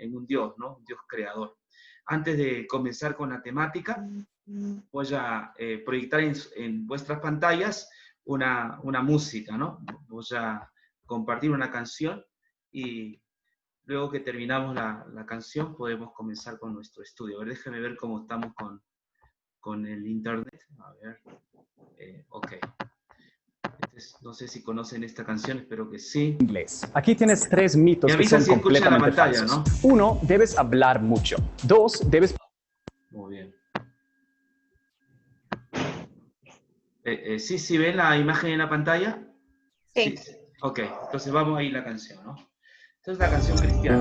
en un Dios, ¿no? Un Dios creador. Antes de comenzar con la temática, voy a proyectar en vuestras pantallas una música, ¿no? Voy a compartir una canción y luego que terminamos la canción podemos comenzar con nuestro estudio. A ver, déjenme ver cómo estamos con el internet. A ver, ok. No sé si conocen esta canción, espero que sí. Inglés. Aquí tienes 3 mitos que son si escuchan la completamente pantalla, falsos. ¿no? 1, debes hablar mucho. 2, debes... Muy bien. ¿Sí ven la imagen en la pantalla? Sí. Sí. Ok, entonces vamos a ir a la canción, ¿no? Esta es la canción cristiana.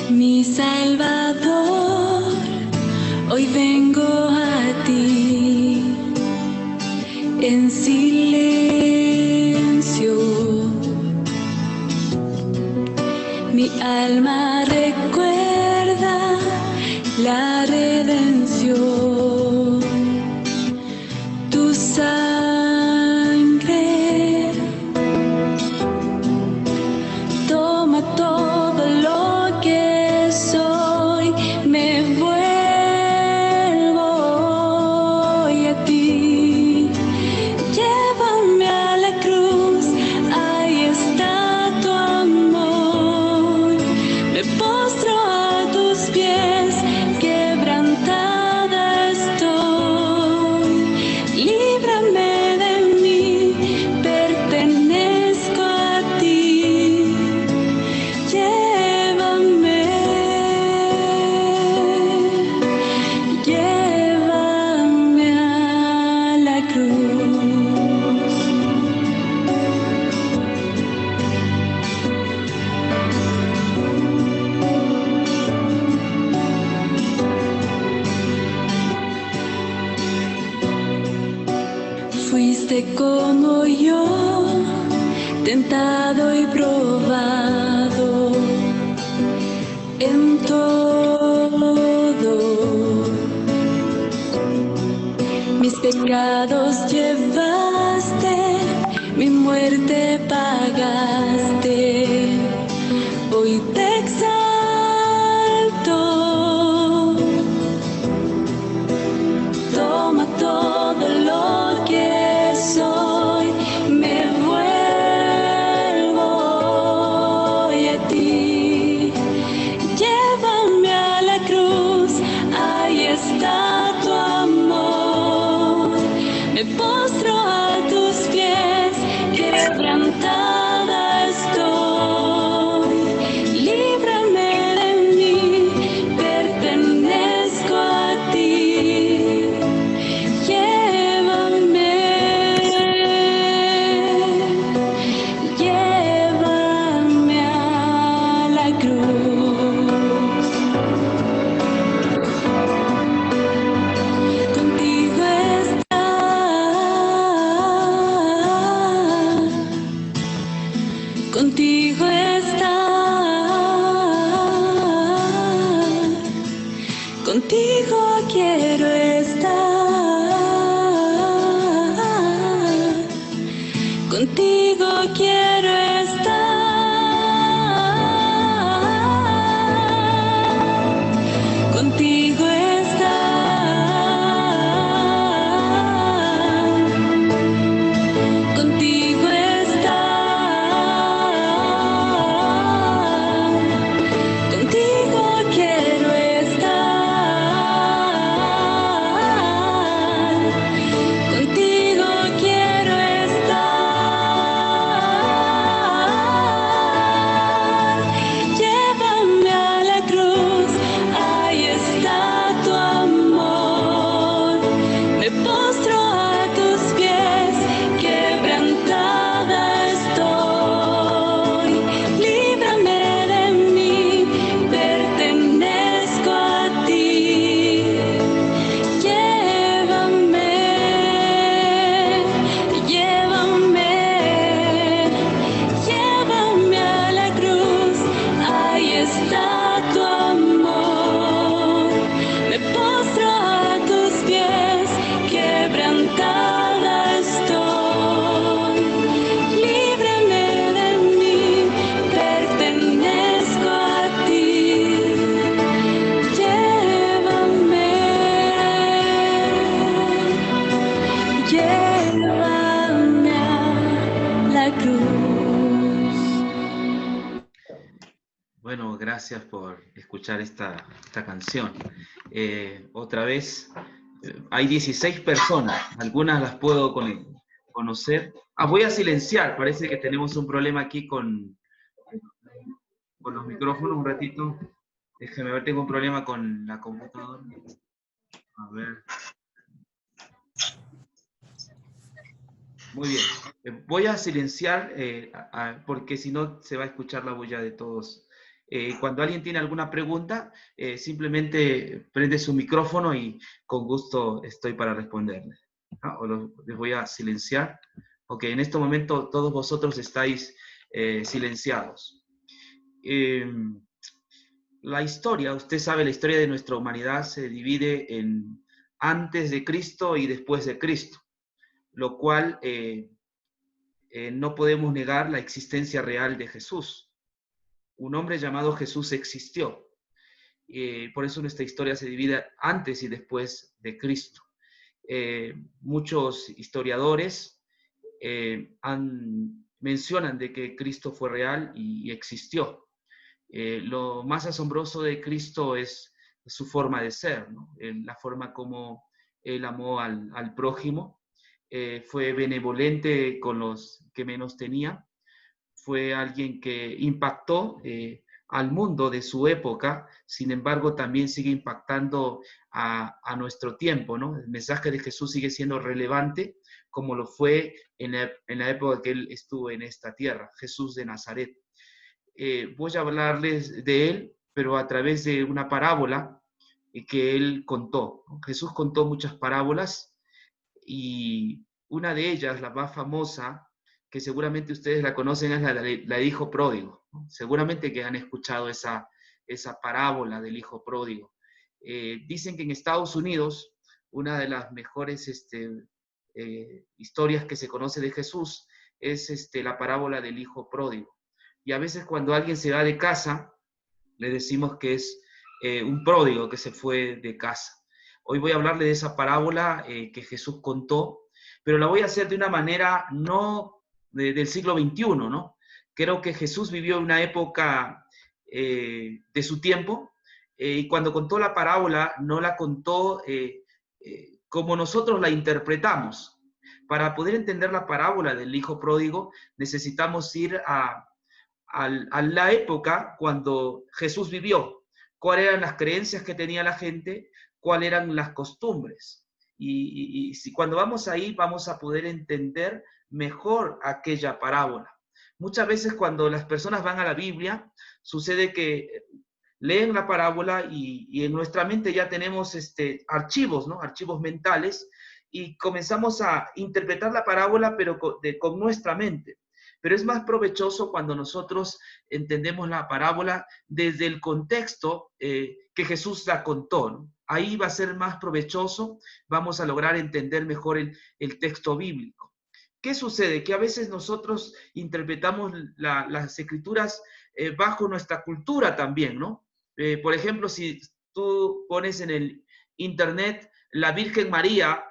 Mi Salvador, hoy vengo a ti en silencio. Mi alma recuerda la redención. Tu sangre toma todo lo que soy, me vuelvo hoy a ti. Llévame a la cruz, ahí está tu amor. Me postro a tus pies, quebrantada estoy. Líbrame de mí, pertenezco a ti. Llévame, llévame a la cruz. Fuiste como yo, tentado y probado en todo. Mis pecados llevaste, mi muerte pagaste. Hoy te exalto. Toma todo lo que soy, me vuelvo hoy a ti. Llévame a la cruz, ahí está tu amor. Me postro a tus pies, quebrantada estoy. Bueno, gracias por escuchar esta canción. Otra vez, hay 16 personas, algunas las puedo conocer. Ah, voy a silenciar, parece que tenemos un problema aquí con los micrófonos un ratito. Déjame ver, tengo un problema con la computadora. A ver. Muy bien. Voy a silenciar porque si no se va a escuchar la bulla de todos. Cuando alguien tiene alguna pregunta, simplemente prende su micrófono y con gusto estoy para responderle. ¿Ah? Les voy a silenciar. Ok, en este momento todos vosotros estáis silenciados. La historia, usted sabe, la historia de nuestra humanidad se divide en antes de Cristo y después de Cristo, lo cual no podemos negar la existencia real de Jesús. Un hombre llamado Jesús existió. Por eso nuestra historia se divide antes y después de Cristo. Muchos historiadores mencionan de que Cristo fue real y existió. Lo más asombroso de Cristo es su forma de ser, ¿no? La forma como él amó al prójimo, fue benevolente con los que menos tenían, fue alguien que impactó al mundo de su época, sin embargo también sigue impactando a nuestro tiempo, ¿no? El mensaje de Jesús sigue siendo relevante como lo fue en la época que él estuvo en esta tierra, Jesús de Nazaret. Voy a hablarles de él, pero a través de una parábola que él contó, ¿no? Jesús contó muchas parábolas y una de ellas, la más famosa, que seguramente ustedes la conocen, es la del hijo pródigo, ¿no? Seguramente que han escuchado esa parábola del hijo pródigo. Dicen que en Estados Unidos, una de las mejores historias que se conoce de Jesús es la parábola del hijo pródigo. Y a veces cuando alguien se va de casa, le decimos que es un pródigo que se fue de casa. Hoy voy a hablarle de esa parábola que Jesús contó, pero la voy a hacer de una manera no del siglo XXI, ¿no? Creo que Jesús vivió una época de su tiempo y cuando contó la parábola no la contó como nosotros la interpretamos. Para poder entender la parábola del hijo pródigo necesitamos ir a la época cuando Jesús vivió, cuáles eran las creencias que tenía la gente, cuáles eran las costumbres. Y si cuando vamos ahí vamos a poder entender mejor aquella parábola. Muchas veces cuando las personas van a la Biblia, sucede que leen la parábola y en nuestra mente ya tenemos archivos, ¿no? Archivos mentales, y comenzamos a interpretar la parábola, pero con nuestra mente. Pero es más provechoso cuando nosotros entendemos la parábola desde el contexto que Jesús la contó, ¿no? Ahí va a ser más provechoso, vamos a lograr entender mejor el texto bíblico. ¿Qué sucede? Que a veces nosotros interpretamos las escrituras bajo nuestra cultura también, ¿no? Por ejemplo, si tú pones en el internet la Virgen María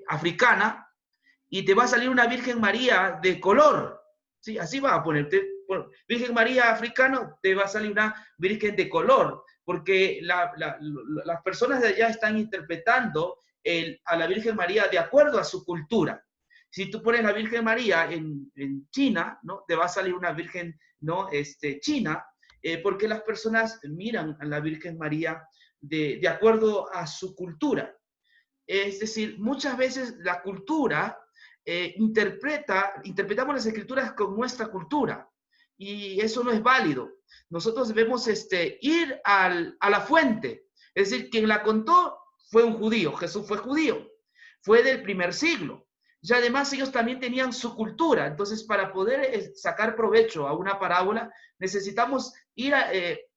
africana y te va a salir una Virgen María de color, ¿sí? Así va a ponerte, Virgen María africano, te va a salir una Virgen de color, porque las personas de allá están interpretando a la Virgen María de acuerdo a su cultura. Si tú pones la Virgen María en China, ¿no? Te va a salir una Virgen, ¿no? China, porque las personas miran a la Virgen María de acuerdo a su cultura. Es decir, muchas veces la cultura interpretamos las escrituras con nuestra cultura y eso no es válido. Nosotros debemos ir a la fuente. Es decir, quien la contó fue un judío, Jesús fue judío, fue del primer siglo. Y además ellos también tenían su cultura. Entonces, para poder sacar provecho a una parábola, necesitamos ir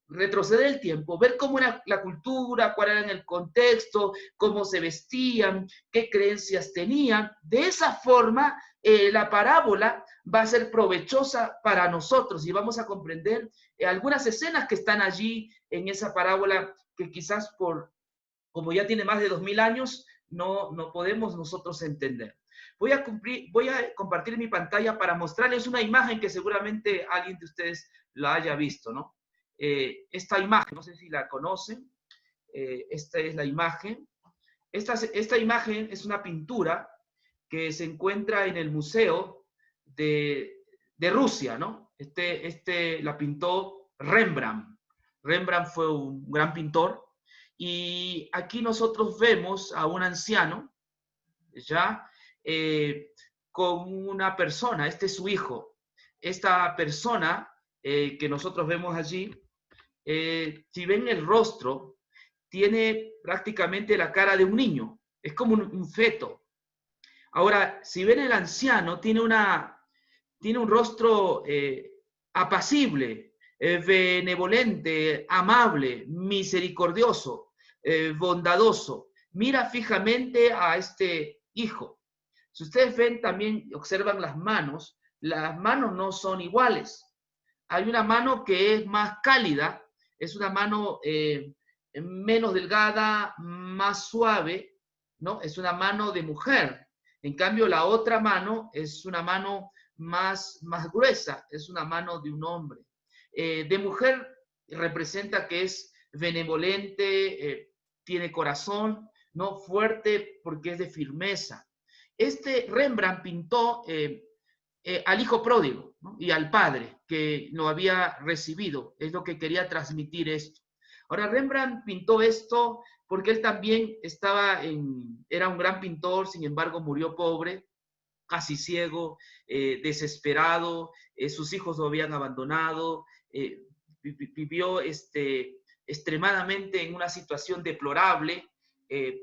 retroceder el tiempo, ver cómo era la cultura, cuál era el contexto, cómo se vestían, qué creencias tenían. De esa forma, la parábola va a ser provechosa para nosotros y vamos a comprender algunas escenas que están allí en esa parábola que quizás como ya tiene más de 2000 años, no podemos nosotros entender. Voy a compartir mi pantalla para mostrarles una imagen que seguramente alguien de ustedes la haya visto, ¿no? esta imagen, no sé si la conocen, esta es la imagen. Esta imagen es una pintura que se encuentra en el Museo de Rusia, ¿no? La pintó Rembrandt. Rembrandt fue un gran pintor. Y aquí nosotros vemos a un anciano, ya, con una persona, este es su hijo. Esta persona que nosotros vemos allí, si ven el rostro, tiene prácticamente la cara de un niño, es como un feto. Ahora, si ven el anciano, tiene un rostro apacible, benevolente, amable, misericordioso, bondadoso. Mira fijamente a este hijo. Si ustedes ven también, observan las manos no son iguales. Hay una mano que es más cálida, es una mano menos delgada, más suave, ¿no? Es una mano de mujer. En cambio, la otra mano es una mano más gruesa, es una mano de un hombre. De mujer representa que es benevolente, tiene corazón, ¿no? Fuerte porque es de firmeza. Rembrandt pintó al hijo pródigo, ¿no? Y al padre que lo había recibido. Es lo que quería transmitir esto. Ahora, Rembrandt pintó esto porque él también era un gran pintor, sin embargo murió pobre, casi ciego, desesperado, sus hijos lo habían abandonado, vivió extremadamente en una situación deplorable,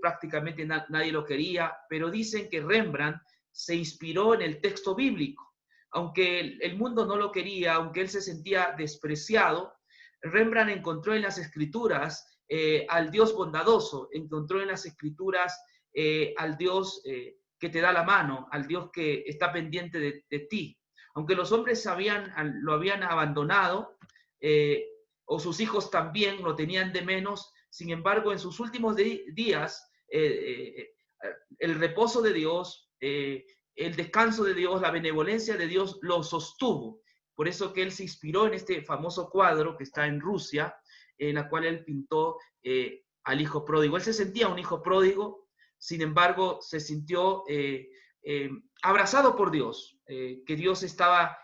prácticamente nadie lo quería, pero dicen que Rembrandt se inspiró en el texto bíblico. Aunque el mundo no lo quería, aunque él se sentía despreciado, Rembrandt encontró en las escrituras al Dios bondadoso, encontró en las escrituras al Dios que te da la mano, al Dios que está pendiente de ti. Aunque los hombres lo habían abandonado, o sus hijos también lo tenían de menos, sin embargo, en sus últimos días, el reposo de Dios, el descanso de Dios, la benevolencia de Dios lo sostuvo. Por eso que él se inspiró en este famoso cuadro que está en Rusia, en la cual él pintó al hijo pródigo. Él se sentía un hijo pródigo, sin embargo, se sintió abrazado por Dios, que Dios estaba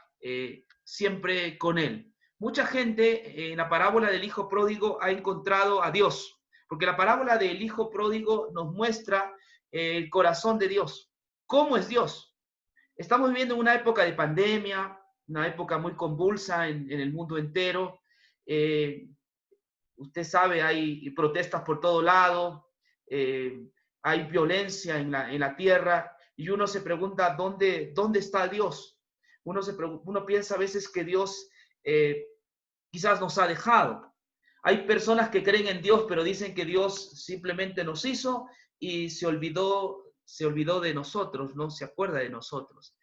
siempre con él. Mucha gente en la parábola del hijo pródigo ha encontrado a Dios, porque la parábola del hijo pródigo nos muestra el corazón de Dios. ¿Cómo es Dios? Estamos viviendo en una época de pandemia, una época muy convulsa en el mundo entero. Usted sabe, hay protestas por todo lado, hay violencia en la tierra, y uno se pregunta, ¿dónde está Dios? Uno piensa a veces que Dios quizás nos ha dejado. Hay personas que creen en Dios, pero dicen que Dios simplemente nos hizo y se olvidó de nosotros, no se acuerda de nosotros.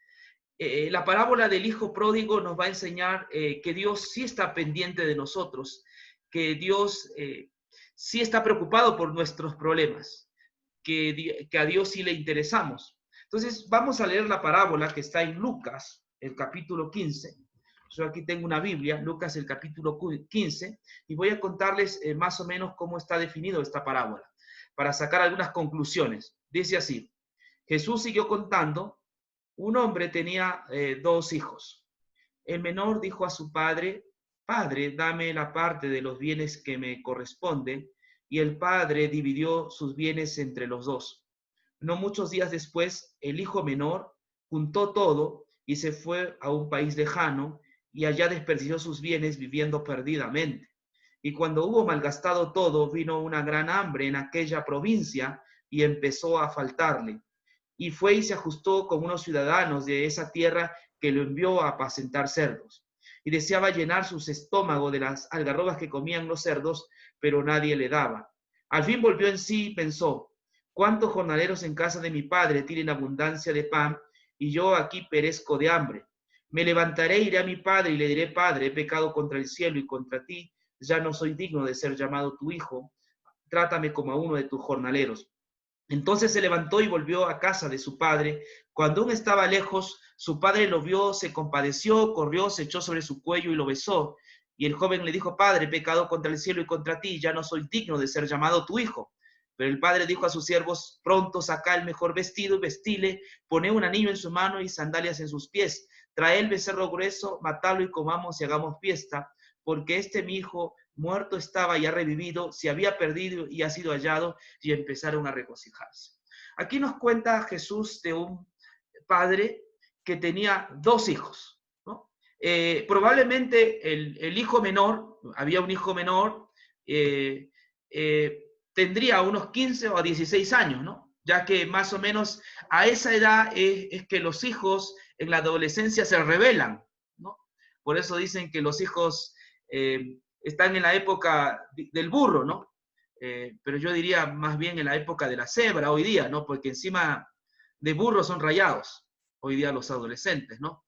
La parábola del hijo pródigo nos va a enseñar que Dios sí está pendiente de nosotros, que Dios sí está preocupado por nuestros problemas, que a Dios sí le interesamos. Entonces, vamos a leer la parábola que está en Lucas, el capítulo 15. Yo aquí tengo una Biblia, Lucas, el capítulo 15, y voy a contarles más o menos cómo está definido esta parábola, para sacar algunas conclusiones. Dice así: Jesús siguió contando. Un hombre tenía 2 hijos. El menor dijo a su padre: Padre, dame la parte de los bienes que me corresponde. Y el padre dividió sus bienes entre los 2. No muchos días después, el hijo menor juntó todo y se fue a un país lejano, y allá desperdició sus bienes viviendo perdidamente. Y cuando hubo malgastado todo, vino una gran hambre en aquella provincia y empezó a faltarle. Y fue y se ajustó con unos ciudadanos de esa tierra que lo envió a apacentar cerdos. Y deseaba llenar sus estómagos de las algarrobas que comían los cerdos, pero nadie le daba. Al fin volvió en sí y pensó: ¿cuántos jornaleros en casa de mi padre tienen abundancia de pan, y yo aquí perezco de hambre? Me levantaré, iré a mi padre y le diré: Padre, he pecado contra el cielo y contra ti, ya no soy digno de ser llamado tu hijo, trátame como a uno de tus jornaleros. Entonces se levantó y volvió a casa de su padre. Cuando aún estaba lejos, su padre lo vio, se compadeció, corrió, se echó sobre su cuello y lo besó. Y el joven le dijo, padre, he pecado contra el cielo y contra ti, ya no soy digno de ser llamado tu hijo. Pero el padre dijo a sus siervos, pronto saca el mejor vestido y vestile, pone un anillo en su mano y sandalias en sus pies. Trae el becerro grueso, matalo y comamos y hagamos fiesta, porque este mi hijo muerto estaba y ha revivido, se había perdido y ha sido hallado, y empezaron a regocijarse. Aquí nos cuenta Jesús de un padre que tenía 2 hijos, ¿no? Probablemente el hijo menor, había un hijo menor, tendría unos 15 o 16 años, ¿no? Ya que más o menos a esa edad es que los hijos en la adolescencia se rebelan, ¿no? Por eso dicen que los hijos están en la época del burro, ¿no? Pero yo diría más bien en la época de la cebra hoy día, ¿no? Porque encima de burro son rayados hoy día los adolescentes, ¿no?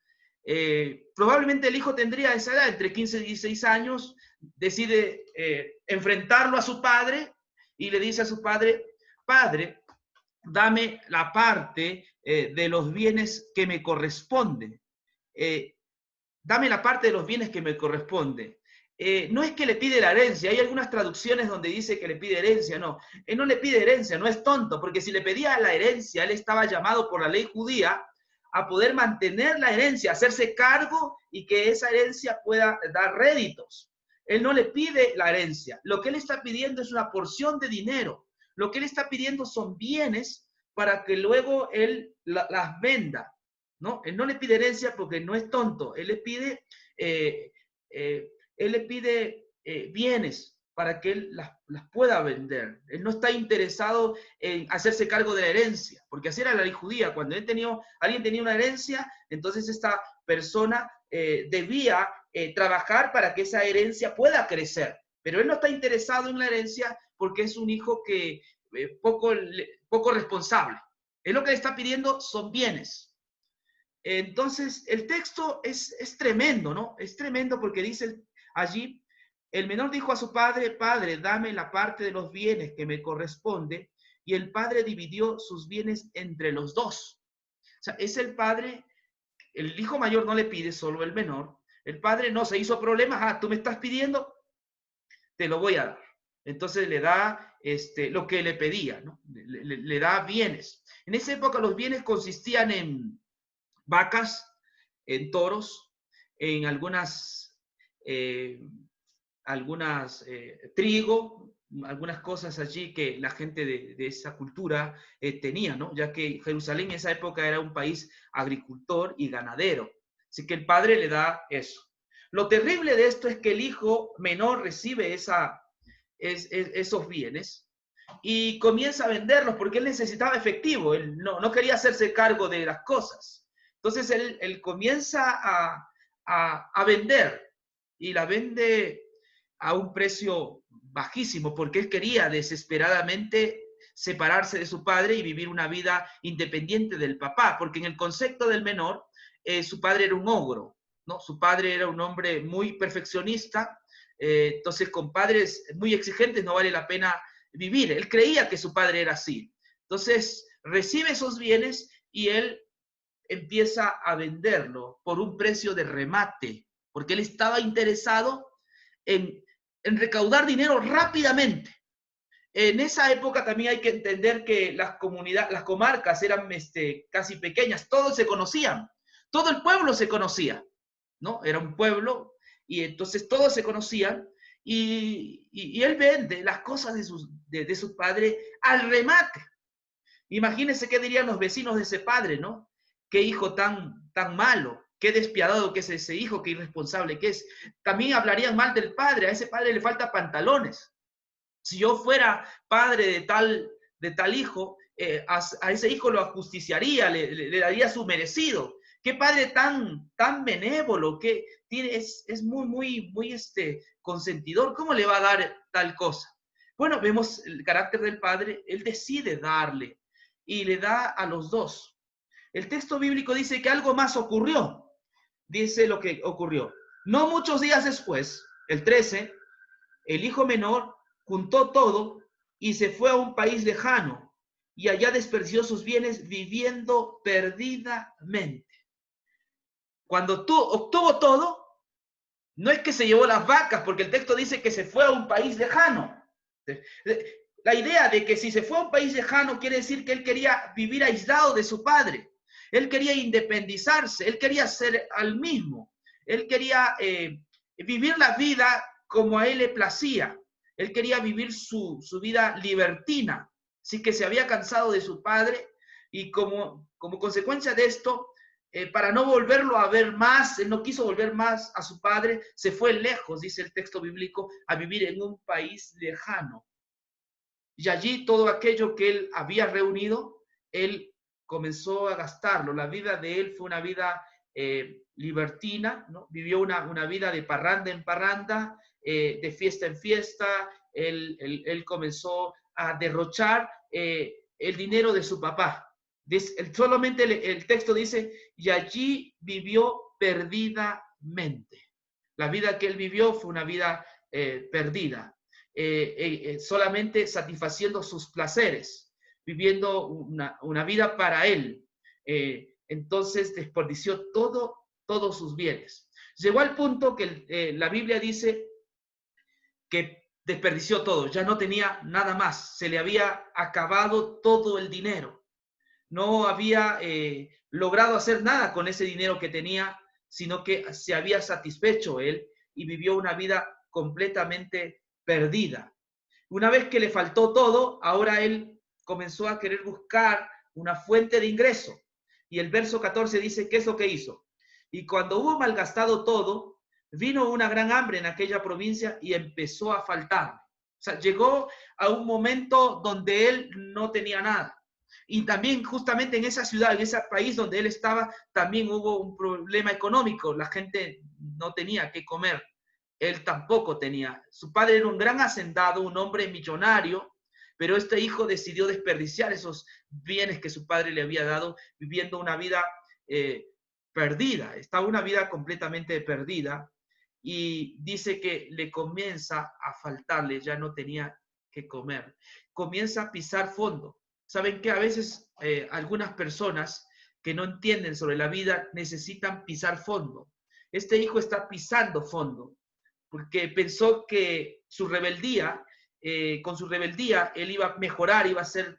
Probablemente el hijo tendría esa edad, entre 15 y 16 años, decide enfrentarlo a su padre y le dice a su padre, padre, dame la parte de los bienes que me corresponde. Dame la parte de los bienes que me corresponde. No es que le pide la herencia, hay algunas traducciones donde dice que le pide herencia, no. Él no le pide herencia, no es tonto, porque si le pedía la herencia, él estaba llamado por la ley judía a poder mantener la herencia, hacerse cargo y que esa herencia pueda dar réditos. Él no le pide la herencia, lo que él está pidiendo es una porción de dinero, lo que él está pidiendo son bienes para que luego él las venda, ¿no? Él no le pide herencia porque no es tonto, él le pide bienes para que él las pueda vender. Él no está interesado en hacerse cargo de la herencia, porque así era la ley judía. Cuando alguien tenía una herencia, entonces esta persona debía trabajar para que esa herencia pueda crecer. Pero él no está interesado en la herencia porque es un hijo que poco responsable. Él lo que le está pidiendo son bienes. Entonces, el texto es tremendo, ¿no? Es tremendo porque dice allí, el menor dijo a su padre, padre, dame la parte de los bienes que me corresponde, y el padre dividió sus bienes entre los 2. O sea, es el padre, el hijo mayor no le pide, solo el menor. El padre no se hizo problemas, tú me estás pidiendo, te lo voy a dar. Entonces le da lo que le pedía, ¿no? Le da bienes. En esa época los bienes consistían en vacas, en toros, en trigo, algunas cosas allí que la gente de esa cultura tenía, ¿no? Ya que Jerusalén en esa época era un país agricultor y ganadero. Así que el padre le da eso. Lo terrible de esto es que el hijo menor recibe esos bienes y comienza a venderlos porque él necesitaba efectivo, él no quería hacerse cargo de las cosas. Entonces él comienza a vender y la vende a un precio bajísimo porque él quería desesperadamente separarse de su padre y vivir una vida independiente del papá, porque en el concepto del menor, su padre era un ogro, ¿no? Su padre era un hombre muy perfeccionista, entonces con padres muy exigentes no vale la pena vivir. Él creía que su padre era así. Entonces recibe esos bienes y él empieza a venderlo por un precio de remate, porque él estaba interesado en recaudar dinero rápidamente. En esa época también hay que entender que las comarcas eran casi pequeñas, todos se conocían, todo el pueblo se conocía, ¿no? Era un pueblo y entonces todos se conocían y él vende las cosas de su padre al remate. Imagínense qué dirían los vecinos de ese padre, ¿no? Qué hijo tan malo, qué despiadado que es ese hijo, qué irresponsable que es. También hablarían mal del padre, a ese padre le falta pantalones. Si yo fuera padre de tal hijo, a ese hijo lo ajusticiaría, le daría su merecido. Qué padre tan benévolo, que es muy consentidor. ¿Cómo le va a dar tal cosa? Bueno, vemos el carácter del padre, él decide darle y le da a los 2. El texto bíblico dice que algo más ocurrió. Dice lo que ocurrió. No muchos días después, el 13, el hijo menor juntó todo y se fue a un país lejano y allá desperdició sus bienes viviendo perdidamente. Cuando tú obtuvo todo, No es que se llevó las vacas, porque el texto dice que se fue a un país lejano. La idea de que si se fue a un país lejano quiere decir que él quería vivir aislado de su padre. Él quería independizarse, él quería ser al mismo. Él quería vivir la vida como a él le placía. Él quería vivir su vida libertina. Así que se había cansado de su padre y como consecuencia de esto, para no volverlo a ver más, él no quiso volver más a su padre, se fue lejos, dice el texto bíblico, a vivir en un país lejano. Y allí todo aquello que él había reunido, él comenzó a gastarlo. La vida de él fue una vida libertina, ¿no? Vivió una vida de parranda en parranda, de fiesta en fiesta. Él comenzó a derrochar el dinero de su papá. Solamente el texto dice, y allí vivió perdidamente. La vida que él vivió fue una vida perdida, solamente satisfaciendo sus placeres, viviendo una vida para él. Entonces desperdició todos sus bienes. Llegó al punto que la Biblia dice que desperdició todo, ya no tenía nada más, se le había acabado todo el dinero. No había logrado hacer nada con ese dinero que tenía, sino que se había satisfecho él y vivió una vida completamente perdida. Una vez que le faltó todo, ahora él comenzó a querer buscar una fuente de ingreso. Y el verso 14 dice, ¿qué es lo que hizo? Y cuando hubo malgastado todo, vino una gran hambre en aquella provincia y empezó a faltar. O sea, llegó a un momento donde él no tenía nada. Y también justamente en esa ciudad, en ese país donde él estaba, también hubo un problema económico. La gente no tenía qué comer. Él tampoco tenía. Su padre era un gran hacendado, un hombre millonario, pero este hijo decidió desperdiciar esos bienes que su padre le había dado, viviendo una vida perdida. Estaba una vida completamente perdida y dice que le comienza a faltarle, ya no tenía que comer. Comienza a pisar fondo. Saben que a veces algunas personas que no entienden sobre la vida necesitan pisar fondo. Este hijo está pisando fondo porque pensó que su rebeldía, con su rebeldía, él iba a mejorar, iba a ser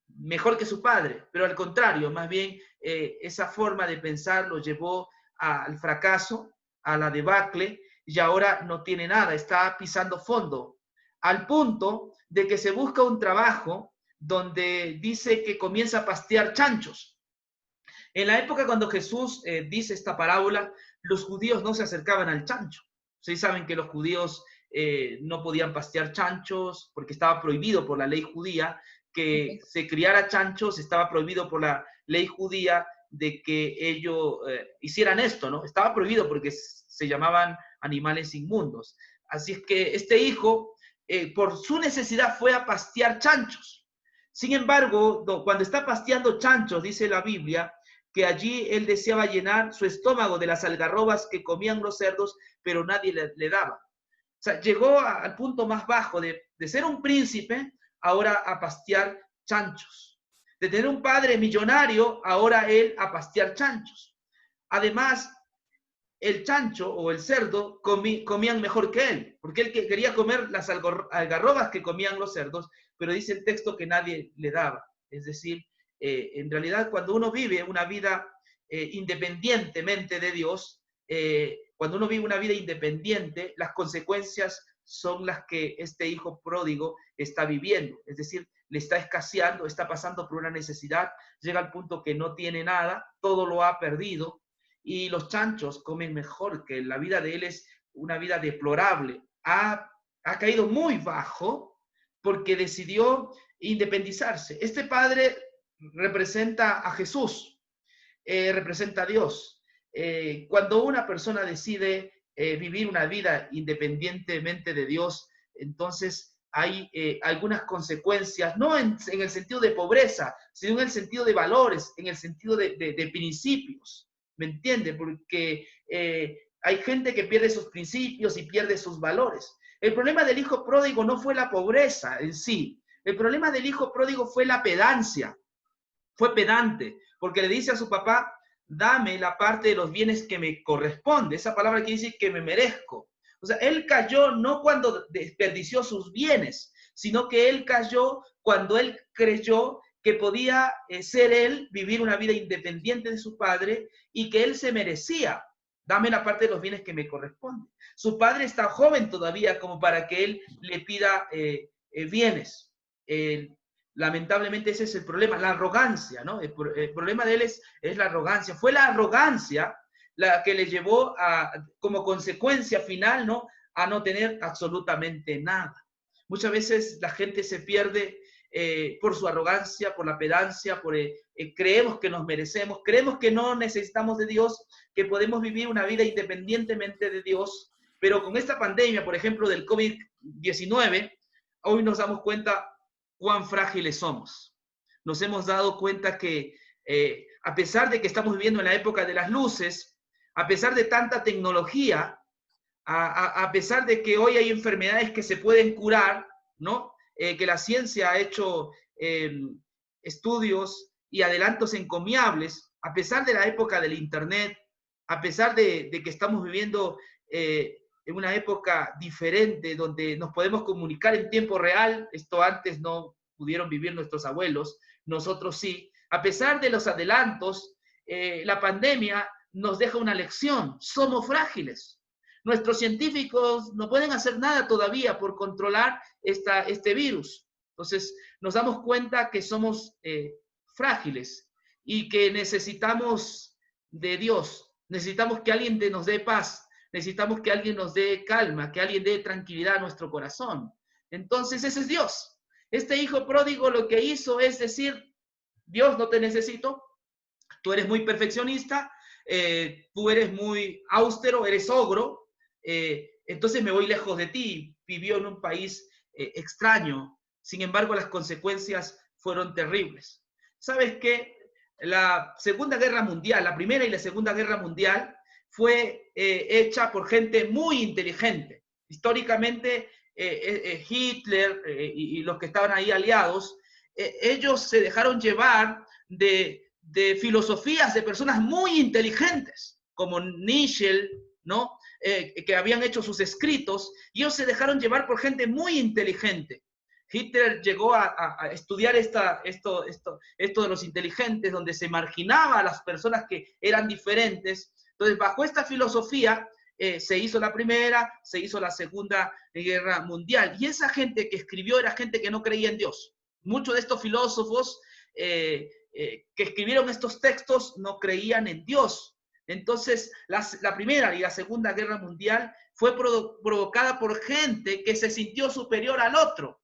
mejor que su padre, pero al contrario, más bien esa forma de pensar lo llevó al fracaso, a la debacle, y ahora no tiene nada, está pisando fondo, al punto de que se busca un trabajo donde dice que comienza a pastear chanchos. En la época cuando Jesús dice esta parábola, los judíos no se acercaban al chancho. Ustedes saben que los judíos no podían pastear chanchos porque estaba prohibido por la ley judía que se criara chanchos, estaba prohibido por la ley judía de que ellos hicieran esto, ¿no? Estaba prohibido porque se llamaban animales inmundos. Así es que este hijo, por su necesidad, fue a pastear chanchos. Sin embargo, cuando está pasteando chanchos, dice la Biblia, que allí él deseaba llenar su estómago de las algarrobas que comían los cerdos, pero nadie le daba. O sea, llegó al punto más bajo de ser un príncipe, ahora a pastear chanchos. De tener un padre millonario, ahora él a pastear chanchos. Además, el chancho o el cerdo comían mejor que él, porque él quería comer las algarrobas que comían los cerdos, pero dice el texto que nadie le daba. Es decir, en realidad cuando uno vive una vida independientemente de Dios, cuando uno vive una vida independiente, las consecuencias son las que este hijo pródigo está viviendo. Es decir, le está escaseando, está pasando por una necesidad, llega al punto que no tiene nada, todo lo ha perdido, y los chanchos comen mejor, que la vida de él es una vida deplorable. Ha caído muy bajo porque decidió independizarse. Este padre representa a Jesús, representa a Dios. Cuando una persona decide vivir una vida independientemente de Dios, entonces hay algunas consecuencias, no en el sentido de pobreza, sino en el sentido de valores, en el sentido de principios. ¿Me entiende? Porque hay gente que pierde sus principios y pierde sus valores. El problema del hijo pródigo no fue la pobreza en sí. El problema del hijo pródigo fue la pedancia. Fue pedante, porque le dice a su papá, dame la parte de los bienes que me corresponde. Esa palabra que dice que me merezco. O sea, él cayó no cuando desperdició sus bienes, sino que él cayó cuando él creyó que podía ser él, vivir una vida independiente de su padre y que él se merecía. Dame la parte de los bienes que me corresponde. Su padre está joven todavía como para que él le pida bienes. Lamentablemente ese es el problema, la arrogancia, ¿no? El problema de él es la arrogancia. Fue la arrogancia la que le llevó como consecuencia final, ¿no? A no tener absolutamente nada. Muchas veces la gente se pierde por su arrogancia, por la pedancia, creemos que nos merecemos, creemos que no necesitamos de Dios, que podemos vivir una vida independientemente de Dios, pero con esta pandemia, por ejemplo, del COVID-19, hoy nos damos cuenta cuán frágiles somos. Nos hemos dado cuenta que a pesar de que estamos viviendo en la época de las luces, a pesar de tanta tecnología, a pesar de que hoy hay enfermedades que se pueden curar, ¿no? Que la ciencia ha hecho estudios y adelantos encomiables, a pesar de la época del Internet, a pesar de que estamos viviendo en una época diferente donde nos podemos comunicar en tiempo real, esto antes no pudieron vivir nuestros abuelos, nosotros sí. A pesar de los adelantos, la pandemia nos deja una lección, somos frágiles. Nuestros científicos no pueden hacer nada todavía por controlar este virus. Entonces, nos damos cuenta que somos frágiles y que necesitamos de Dios. Necesitamos que alguien nos dé paz. Necesitamos que alguien nos dé calma, que alguien dé tranquilidad a nuestro corazón. Entonces, ese es Dios. Este hijo pródigo lo que hizo es decir, Dios, no te necesito. Tú eres muy perfeccionista. Tú eres muy austero, eres ogro. Entonces me voy lejos de ti. Vivió en un país extraño, sin embargo las consecuencias fueron terribles. ¿Sabes qué? La Segunda Guerra Mundial, la Primera y la Segunda Guerra Mundial fue hecha por gente muy inteligente. Históricamente Hitler y los que estaban ahí aliados, ellos se dejaron llevar de filosofías de personas muy inteligentes, como Nietzsche, ¿no? Que habían hecho sus escritos, y ellos se dejaron llevar por gente muy inteligente. Hitler llegó a estudiar esto de los inteligentes, donde se marginaba a las personas que eran diferentes. Entonces, bajo esta filosofía, se hizo la Primera, se hizo la Segunda Guerra Mundial. Y esa gente que escribió era gente que no creía en Dios. Muchos de estos filósofos que escribieron estos textos no creían en Dios. Entonces, la Primera y la Segunda Guerra Mundial fue provocada por gente que se sintió superior al otro.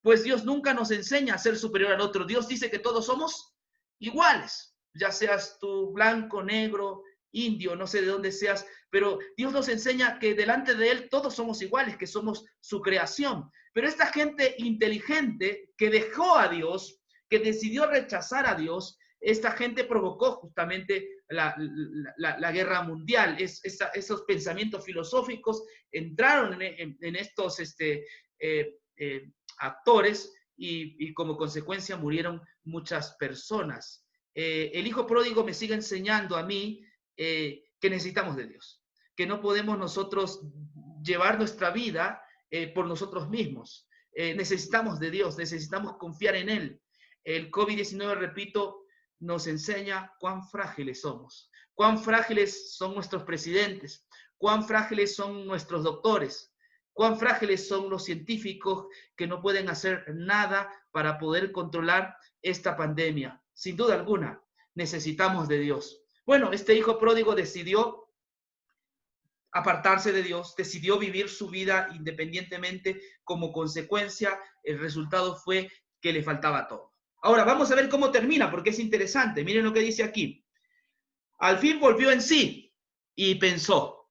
Pues Dios nunca nos enseña a ser superior al otro. Dios dice que todos somos iguales, ya seas tú blanco, negro, indio, no sé de dónde seas, pero Dios nos enseña que delante de Él todos somos iguales, que somos su creación. Pero esta gente inteligente que dejó a Dios, que decidió rechazar a Dios, esta gente provocó justamente la guerra mundial. Esos pensamientos filosóficos entraron en estos actores y como consecuencia murieron muchas personas. El hijo pródigo me sigue enseñando a mí que necesitamos de Dios, que no podemos nosotros llevar nuestra vida por nosotros mismos. Necesitamos de Dios, necesitamos confiar en Él. El COVID-19, repito, nos enseña cuán frágiles somos, cuán frágiles son nuestros presidentes, cuán frágiles son nuestros doctores, cuán frágiles son los científicos que no pueden hacer nada para poder controlar esta pandemia. Sin duda alguna, necesitamos de Dios. Bueno, este hijo pródigo decidió apartarse de Dios, decidió vivir su vida independientemente. Como consecuencia, el resultado fue que le faltaba todo. Ahora, vamos a ver cómo termina, porque es interesante. Miren lo que dice aquí. Al fin volvió en sí y pensó,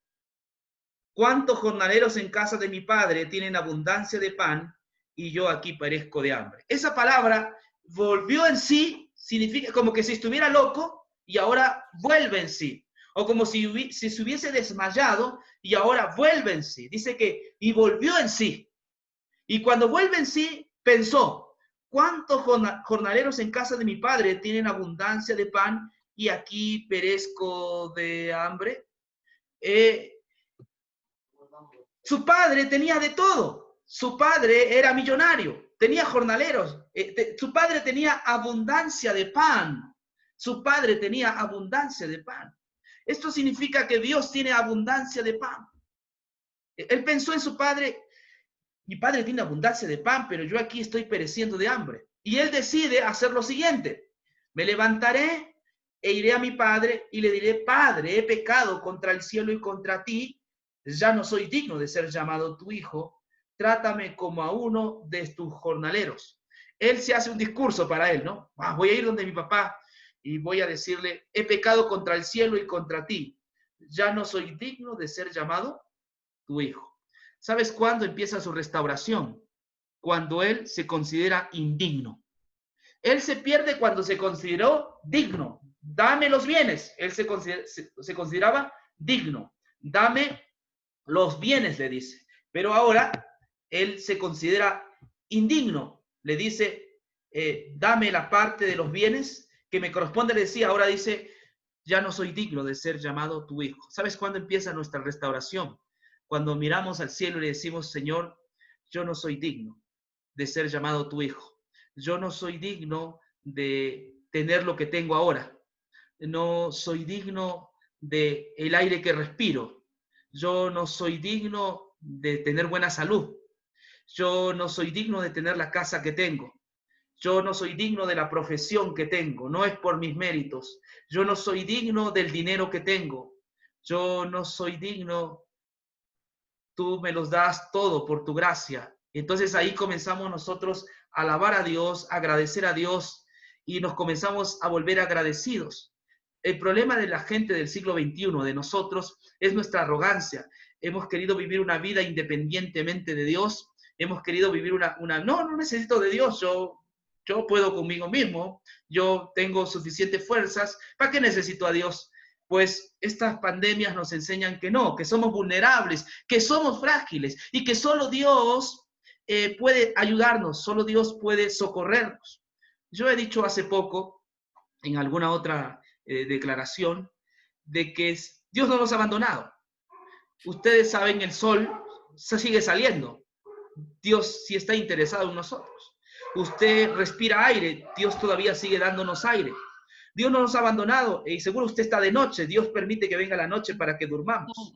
¿cuántos jornaleros en casa de mi padre tienen abundancia de pan y yo aquí perezco de hambre? Esa palabra, volvió en sí, significa como que si estuviera loco y ahora vuelve en sí. O como si se hubiese desmayado y ahora vuelve en sí. Dice que, y volvió en sí. Y cuando vuelve en sí, pensó, ¿cuántos jornaleros en casa de mi padre tienen abundancia de pan y aquí perezco de hambre. Su padre tenía de todo. Su padre era millonario, tenía jornaleros. Su padre tenía abundancia de pan. Su padre tenía abundancia de pan. Esto significa que Dios tiene abundancia de pan. Él pensó en su padre. Mi padre tiene abundancia de pan, pero yo aquí estoy pereciendo de hambre. Y él decide hacer lo siguiente. Me levantaré e iré a mi padre y le diré, Padre, he pecado contra el cielo y contra ti. Ya no soy digno de ser llamado tu hijo. Trátame como a uno de tus jornaleros. Él se hace un discurso para él, ¿no? Voy a ir donde mi papá y voy a decirle, he pecado contra el cielo y contra ti. Ya no soy digno de ser llamado tu hijo. ¿Sabes cuándo empieza su restauración? Cuando él se considera indigno. Él se pierde cuando se consideró digno. Dame los bienes. Él se consideraba digno. Dame los bienes, le dice. Pero ahora él se considera indigno. Le dice, dame la parte de los bienes que me corresponde. Le decía, ahora dice, ya no soy digno de ser llamado tu hijo. ¿Sabes cuándo empieza nuestra restauración? Cuando miramos al cielo y le decimos, Señor, yo no soy digno de ser llamado tu hijo. Yo no soy digno de tener lo que tengo ahora. No soy digno de el aire que respiro. Yo no soy digno de tener buena salud. Yo no soy digno de tener la casa que tengo. Yo no soy digno de la profesión que tengo. No es por mis méritos. Yo no soy digno del dinero que tengo. Yo no soy digno. Tú me los das todo por tu gracia. Entonces ahí comenzamos nosotros a alabar a Dios, a agradecer a Dios y nos comenzamos a volver agradecidos. El problema de la gente del siglo XXI, de nosotros, es nuestra arrogancia. Hemos querido vivir una vida independientemente de Dios. Hemos querido vivir no necesito de Dios, yo puedo conmigo mismo, yo tengo suficientes fuerzas. ¿Para qué necesito a Dios? Pues estas pandemias nos enseñan que no, que somos vulnerables, que somos frágiles y que solo Dios puede ayudarnos, solo Dios puede socorrernos. Yo he dicho hace poco, en alguna otra declaración, de que Dios no nos ha abandonado. Ustedes saben, el sol se sigue saliendo. Dios sí está interesado en nosotros. Usted respira aire, Dios todavía sigue dándonos aire. Dios no nos ha abandonado, y seguro usted está de noche, Dios permite que venga la noche para que durmamos.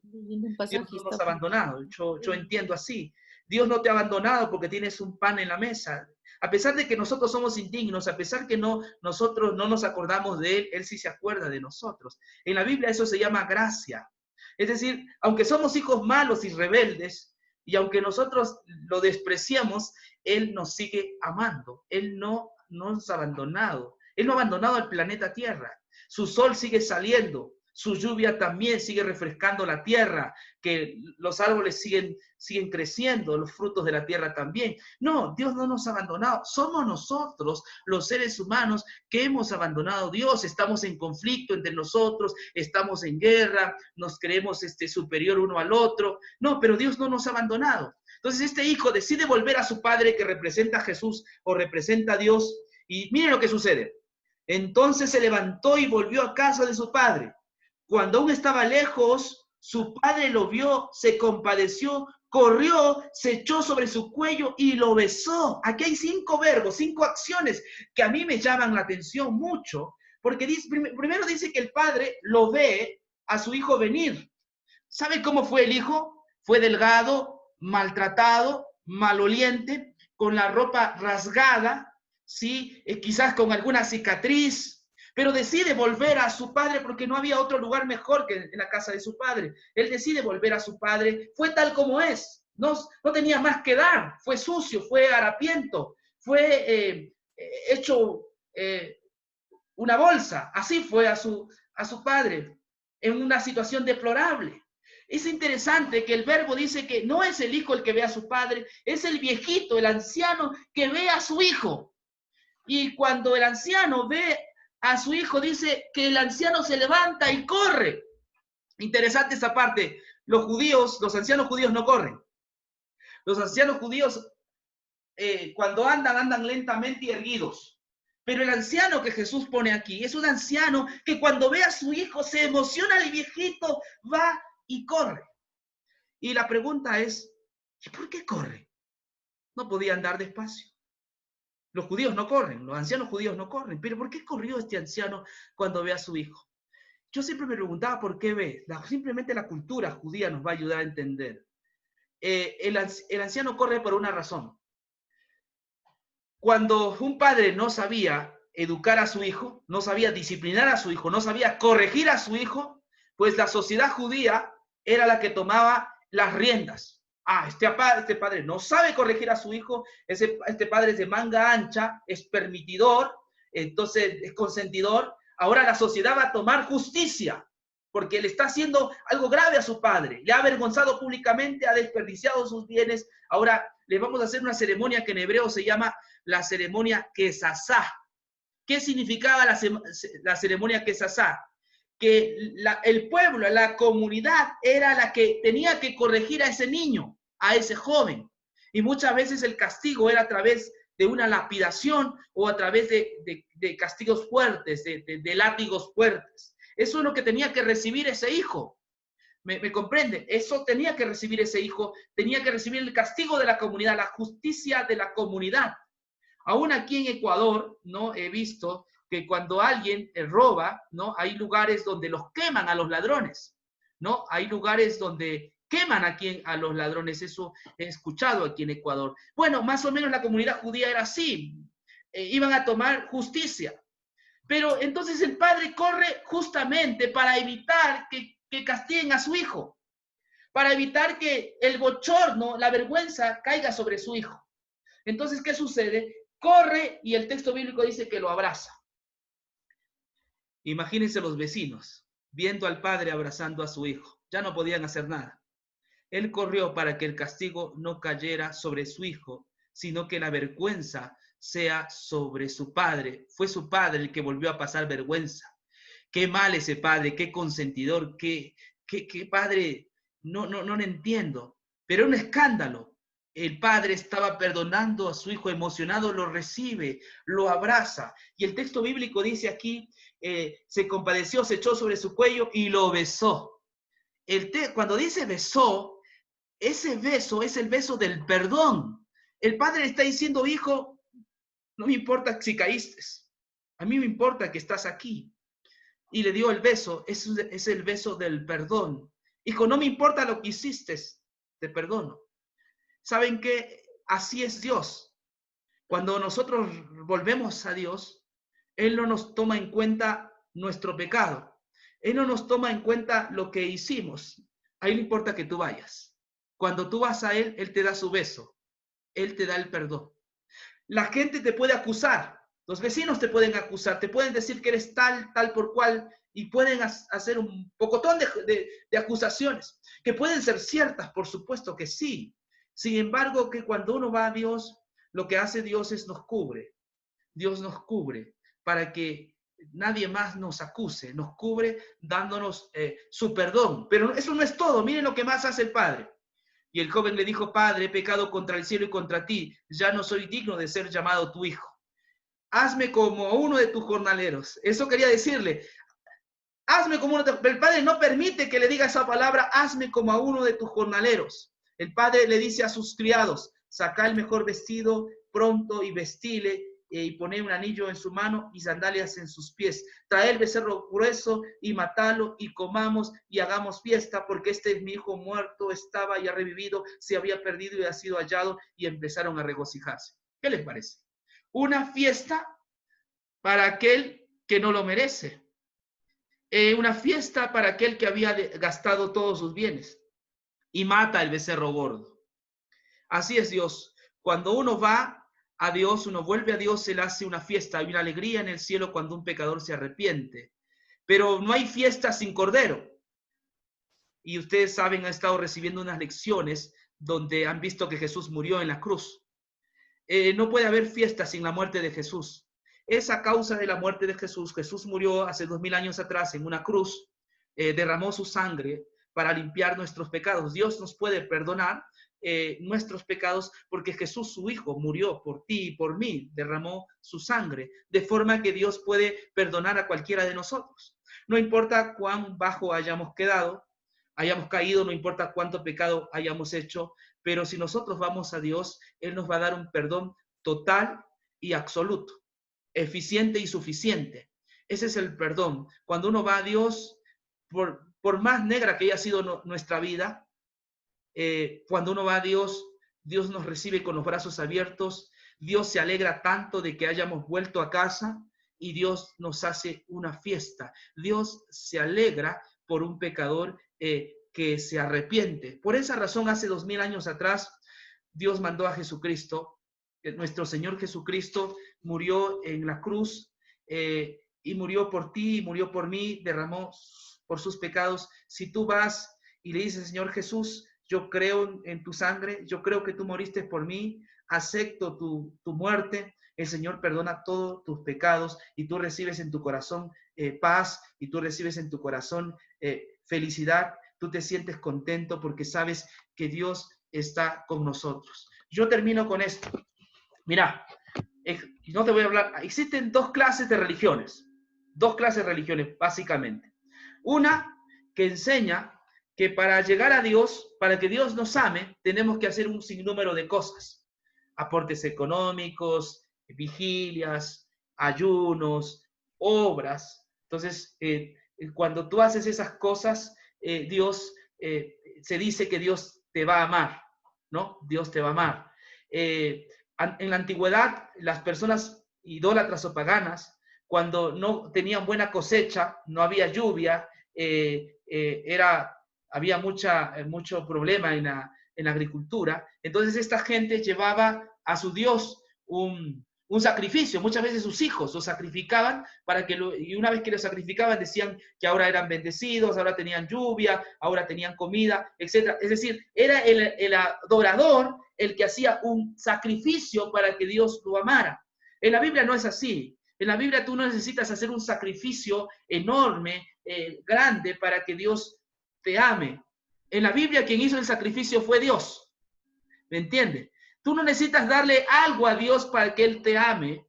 Dios no nos ha abandonado, yo entiendo así. Dios no te ha abandonado porque tienes un pan en la mesa. A pesar de que nosotros somos indignos, a pesar que nosotros no nos acordamos de Él, Él sí se acuerda de nosotros. En la Biblia eso se llama gracia. Es decir, aunque somos hijos malos y rebeldes, y aunque nosotros lo despreciamos, Él nos sigue amando. Él no nos ha abandonado. Él no ha abandonado el planeta Tierra. Su sol sigue saliendo. Su lluvia también sigue refrescando la tierra, que los árboles siguen creciendo, los frutos de la tierra también. No, Dios no nos ha abandonado. Somos nosotros, los seres humanos, que hemos abandonado a Dios. Estamos en conflicto entre nosotros, estamos en guerra, nos creemos superior uno al otro. No, pero Dios no nos ha abandonado. Entonces este hijo decide volver a su padre, que representa a Jesús o representa a Dios, y miren lo que sucede. Entonces se levantó y volvió a casa de su padre. Cuando aún estaba lejos, su padre lo vio, se compadeció, corrió, se echó sobre su cuello y lo besó. Aquí hay 5 verbos, 5 acciones que a mí me llaman la atención mucho, porque primero dice que el padre lo ve a su hijo venir. ¿Sabe cómo fue el hijo? Fue delgado, maltratado, maloliente, con la ropa rasgada, ¿sí? Quizás con alguna cicatriz, pero decide volver a su padre porque no había otro lugar mejor que en la casa de su padre. Él decide volver a su padre, fue tal como es, no tenía más que dar, fue sucio, fue harapiento, fue hecho una bolsa, así fue a su padre, en una situación deplorable. Es interesante que el verbo dice que no es el hijo el que ve a su padre, es el viejito, el anciano que ve a su hijo. Y cuando el anciano ve a su hijo, dice que el anciano se levanta y corre. Interesante esta parte. Los ancianos judíos no corren. Los ancianos judíos, cuando andan lentamente y erguidos. Pero el anciano que Jesús pone aquí es un anciano que cuando ve a su hijo se emociona, el viejito va y corre. Y la pregunta es, ¿y por qué corre? No podía andar despacio. Los judíos no corren, los ancianos judíos no corren, pero ¿por qué corrió este anciano cuando ve a su hijo? Yo siempre me preguntaba por qué ve. Simplemente la cultura judía nos va a ayudar a entender. El anciano corre por una razón. Cuando un padre no sabía educar a su hijo, no sabía disciplinar a su hijo, no sabía corregir a su hijo, pues la sociedad judía era la que tomaba las riendas. Este padre no sabe corregir a su hijo, este padre es de manga ancha, es permitidor, entonces es consentidor. Ahora la sociedad va a tomar justicia, porque le está haciendo algo grave a su padre, le ha avergonzado públicamente, ha desperdiciado sus bienes. Ahora le vamos a hacer una ceremonia que en hebreo se llama la ceremonia Kesasá. ¿Qué significaba la ceremonia Kesasá? Que el pueblo, la comunidad, era la que tenía que corregir a ese niño, a ese joven. Y muchas veces el castigo era a través de una lapidación o a través de castigos fuertes, de látigos fuertes. Eso es lo que tenía que recibir ese hijo. ¿Me comprende? Eso tenía que recibir ese hijo, tenía que recibir el castigo de la comunidad, la justicia de la comunidad. Aún aquí en Ecuador, ¿no? He visto que cuando alguien roba, ¿no? Hay lugares donde los queman a los ladrones, ¿no? Hay lugares donde queman aquí a los ladrones, eso he escuchado aquí en Ecuador. Bueno, más o menos la comunidad judía era así, iban a tomar justicia. Pero entonces el padre corre justamente para evitar que castiguen a su hijo, para evitar que el bochorno, la vergüenza caiga sobre su hijo. Entonces, ¿qué sucede? Corre y el texto bíblico dice que lo abraza. Imagínense los vecinos viendo al padre abrazando a su hijo. Ya no podían hacer nada. Él corrió para que el castigo no cayera sobre su hijo, sino que la vergüenza sea sobre su padre. Fue su padre el que volvió a pasar vergüenza. Qué mal ese padre, qué consentidor, qué padre, no lo entiendo. Pero un escándalo. El padre estaba perdonando a su hijo, emocionado, lo recibe, lo abraza. Y el texto bíblico dice aquí, se compadeció, se echó sobre su cuello y lo besó. Cuando dice besó, ese beso es el beso del perdón. El padre le está diciendo, hijo, no me importa si caíste, a mí me importa que estás aquí. Y le dio el beso, es el beso del perdón. Hijo, no me importa lo que hiciste, te perdono. ¿Saben qué? Así es Dios. Cuando nosotros volvemos a Dios, Él no nos toma en cuenta nuestro pecado. Él no nos toma en cuenta lo que hicimos. A Él le importa que tú vayas. Cuando tú vas a Él, Él te da su beso. Él te da el perdón. La gente te puede acusar. Los vecinos te pueden acusar. Te pueden decir que eres tal por cual. Y pueden hacer un pocotón de acusaciones. Que pueden ser ciertas, por supuesto que sí. Sin embargo, que cuando uno va a Dios, lo que hace Dios es nos cubre. Dios nos cubre para que nadie más nos acuse. Nos cubre dándonos su perdón. Pero eso no es todo. Miren lo que más hace el Padre. Y el joven le dijo, Padre, he pecado contra el cielo y contra ti. Ya no soy digno de ser llamado tu hijo. Hazme como uno de tus jornaleros. Eso quería decirle. Hazme como uno de... Pero el Padre no permite que le diga esa palabra, hazme como a uno de tus jornaleros. El padre le dice a sus criados, saca el mejor vestido pronto y vestile, y pone un anillo en su mano y sandalias en sus pies. Trae el becerro grueso y matalo y comamos y hagamos fiesta, porque este es mi hijo muerto, estaba y ha revivido, se había perdido y ha sido hallado, y empezaron a regocijarse. ¿Qué les parece? Una fiesta para aquel que no lo merece. Una fiesta para aquel que había gastado todos sus bienes. Y mata el becerro gordo. Así es Dios. Cuando uno va a Dios, uno vuelve a Dios, Él hace una fiesta. Hay una alegría en el cielo cuando un pecador se arrepiente. Pero no hay fiesta sin cordero. Y ustedes saben, han estado recibiendo unas lecciones donde han visto que Jesús murió en la cruz. No puede haber fiesta sin la muerte de Jesús. Es a causa de la muerte de Jesús. Jesús murió hace 2000 años atrás en una cruz, derramó su sangre para limpiar nuestros pecados. Dios nos puede perdonar nuestros pecados porque Jesús, su Hijo, murió por ti y por mí, derramó su sangre, de forma que Dios puede perdonar a cualquiera de nosotros. No importa cuán bajo hayamos caído, no importa cuánto pecado hayamos hecho, pero si nosotros vamos a Dios, Él nos va a dar un perdón total y absoluto, eficiente y suficiente. Ese es el perdón. Cuando uno va a Dios, por más negra que haya sido nuestra vida, cuando uno va a Dios, Dios nos recibe con los brazos abiertos, Dios se alegra tanto de que hayamos vuelto a casa y Dios nos hace una fiesta. Dios se alegra por un pecador que se arrepiente. Por esa razón, hace 2000 años atrás, Dios mandó a Jesucristo. Nuestro Señor Jesucristo murió en la cruz y murió por ti, murió por mí, derramó por sus pecados. Si tú vas y le dices, Señor Jesús, yo creo en tu sangre, yo creo que tú moriste por mí, acepto tu muerte, el Señor perdona todos tus pecados y tú recibes en tu corazón paz y tú recibes en tu corazón felicidad, tú te sientes contento porque sabes que Dios está con nosotros. Yo termino con esto. Mira, no te voy a hablar, existen dos clases de religiones básicamente. Una que enseña que para llegar a Dios, para que Dios nos ame, tenemos que hacer un sinnúmero de cosas. Aportes económicos, vigilias, ayunos, obras. Entonces, cuando tú haces esas cosas, Dios, se dice que Dios te va a amar, ¿no? Dios te va a amar. En la antigüedad, las personas idólatras o paganas, cuando no tenían buena cosecha, no había lluvia, había mucho problema en la agricultura. Entonces esta gente llevaba a su Dios un sacrificio. Muchas veces sus hijos los sacrificaban y una vez que los sacrificaban decían que ahora eran bendecidos, ahora tenían lluvia, ahora tenían comida, etc. Es decir, era el adorador el que hacía un sacrificio para que Dios lo amara. En la Biblia no es así. En la Biblia tú no necesitas hacer un sacrificio enorme, grande, para que Dios te ame. En la Biblia quien hizo el sacrificio fue Dios. ¿Me entiendes? Tú no necesitas darle algo a Dios para que Él te ame.